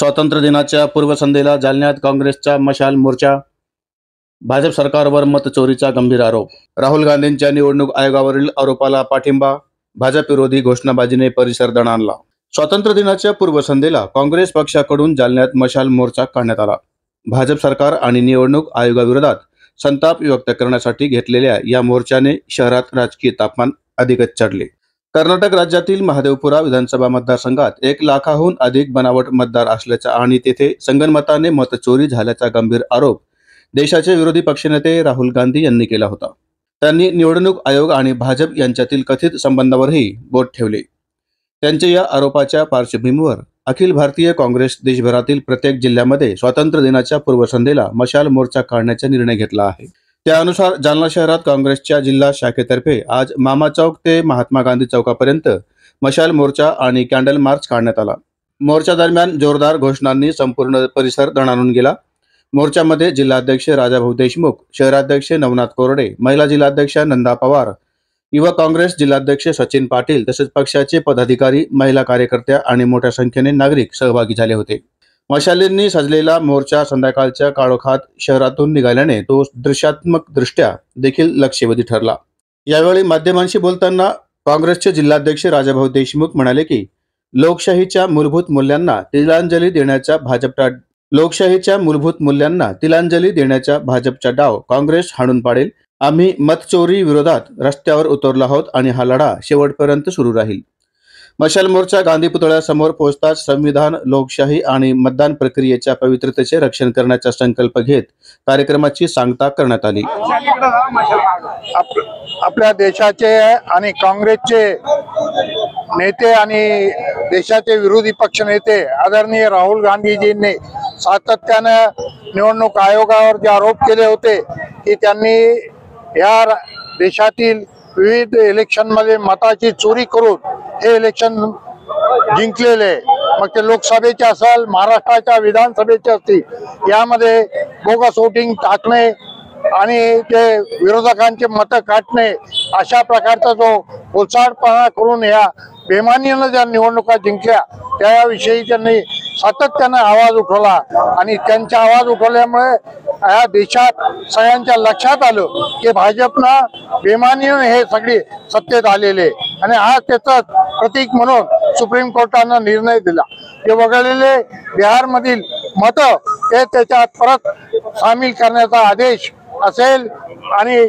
स्वातंत्र्य दिनाच्या पूर्वसंध्येला जालन्यात काँग्रेसचा मशाल मोर्चा. भाजप सरकारवर मतचोरीचा गंभीर आरोप. राहुल गांधींच्या निवडणूक आयोगावरील आरोपाला पाठिंबा. भाजप विरोधी घोषणाबाजीने परिसर दणाणला. स्वातंत्र्य दिनाच्या पूर्वसंध्येला काँग्रेस पक्षाकडून जालन्यात मशाल मोर्चा काढण्यात आला. भाजप सरकार आणि निवडणूक आयोगाविरोधात संताप व्यक्त करण्यासाठी घेतलेल्या या मोर्चाने शहरात राजकीय तापमान अधिकच चढले. कर्नाटक राज्यातील महादेवपुरा विधानसभा मतदारसंघात 1 लाखाहून अधिक बनावट मतदार असल्याचा आणि तेथे संगनमताने मतचोरी झाल्याचा गंभीर आरोप देशाचे विरोधी पक्षनेते राहुल गांधी यांनी केला होता. त्यांनी निवडणूक आयोग आणि भाजप यांच्यातील कथित संबंधावरही बोट ठेवले. त्यांच्या या आरोपाच्या पार्श्वभूमीवर अखिल भारतीय काँग्रेस देशभरातील प्रत्येक जिल्ह्यामध्ये स्वातंत्र्य दिनाच्या पूर्वसंध्येला मशाल मोर्चा काढण्याचा निर्णय घेतला आहे. त्यानुसार जालना शहरात काँग्रेसच्या जिल्हा शाखेतर्फे आज मामा चौक ते महात्मा गांधी चौकापर्यंत मशाल मोर्चा आणि कॅन्डल मार्च काढण्यात आला. मोर्चा दरम्यान जोरदार घोषणांनी संपूर्ण परिसर दणाणून गेला. मोर्चामध्ये जिल्हाध्यक्ष राजाभाऊ देशमुख, शहराध्यक्ष नवनाथ कोरडे, महिला जिल्हाध्यक्ष नंदा पवार, युवा काँग्रेस जिल्हाध्यक्ष सचिन पाटील तसेच पक्षाचे पदाधिकारी, महिला कार्यकर्त्या आणि मोठ्या संख्येने नागरिक सहभागी झाले होते. मशालींनी सजलेला मोर्चा संध्याकाळच्या काळोखात शहरातून निघाल्याने तो दृश्यात्मक दृष्ट्या देखील लक्षवेधी ठरला. यावेळी माध्यमांशी बोलताना काँग्रेसचे जिल्हाध्यक्ष राजाभाऊ देशमुख म्हणाले की लोकशाहीच्या मूलभूत मूल्यांना तिलांजली देण्याचा भाजपचा डाव काँग्रेस हाणून पाडेल. आम्ही मतचोरी विरोधात रस्त्यावर उतरलो आहोत आणि हा लढा शेवटपर्यंत सुरू राहील. मशाल मोर्चा गांधी पुतळ्यासमोर पोहोचताच संविधान, लोकशाही आणि मतदान प्रक्रियेच्या पवित्रतेचे रक्षण करण्याचा संकल्प घेत कार्यक्रमाची सांगता करण्यात आली. आपल्या देशाचे आणि काँग्रेसचे नेते आणि देशाचे विरोधी पक्ष नेते आदरणीय राहुल गांधीजींनी सातत्याने निवडणूक आयोगावर जे आरोप केले होते की त्यांनी या देशातील विविध इलेक्शनमध्ये मताची चोरी करून हे इलेक्शन जिंकलेले, मग ते लोकसभेचे असेल, महाराष्ट्राच्या विधानसभेचे असतील, यामध्ये बोगस वोटिंग टाकणे आणि ते विरोधकांचे मतं काटणे अशा प्रकारचा जो ओसाडपणा करून या बेमानीनं ज्या निवडणुका जिंकल्या त्याविषयी त्यांनी सातत्याने आवाज उठवला आणि त्यांचा आवाज उठवल्यामुळे या देशात सगळ्यांच्या लक्षात आलं की भाजपनं बेमानीने हे सगळे सत्तेत आलेले आणि आज त्याचं प्रतीक म्हणून सुप्रीम कोर्टानं निर्णय दिला. ते वगळलेले बिहारमधील मतं ते त्याच्यात परत सामील करण्याचा आदेश असेल आणि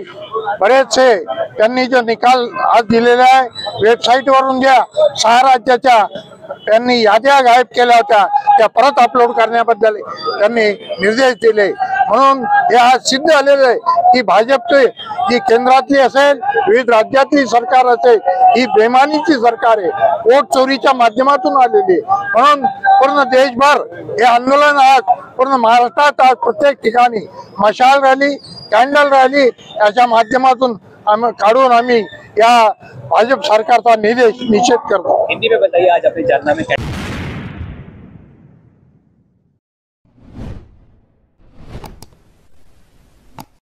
बरेचसे त्यांनी जो निकाल आज दिलेला आहे वेबसाईटवरून ज्या 6 राज्याच्या त्यांनी याद्या गायब केल्या होत्या त्या परत अपलोड करण्याबद्दल त्यांनी निर्देश दिले. म्हणून हे आज सिद्ध झालेलं आहे की भाजपचे जी केंद्रातली असेल, विविध राज्यातली सरकार असेल, ही बेमानीची सरकार आहे, वोट चोरीच्या माध्यमातून आलेली. म्हणून पूर्ण देशभर हे आंदोलन आज पूर्ण महाराष्ट्रात आज प्रत्येक ठिकाणी मशाल रॅली, कॅन्डल रॅली याच्या माध्यमातून आम्ही या भाजप सरकारचा निषेध करतो. हिंदी में बताइए आज अपने जालना में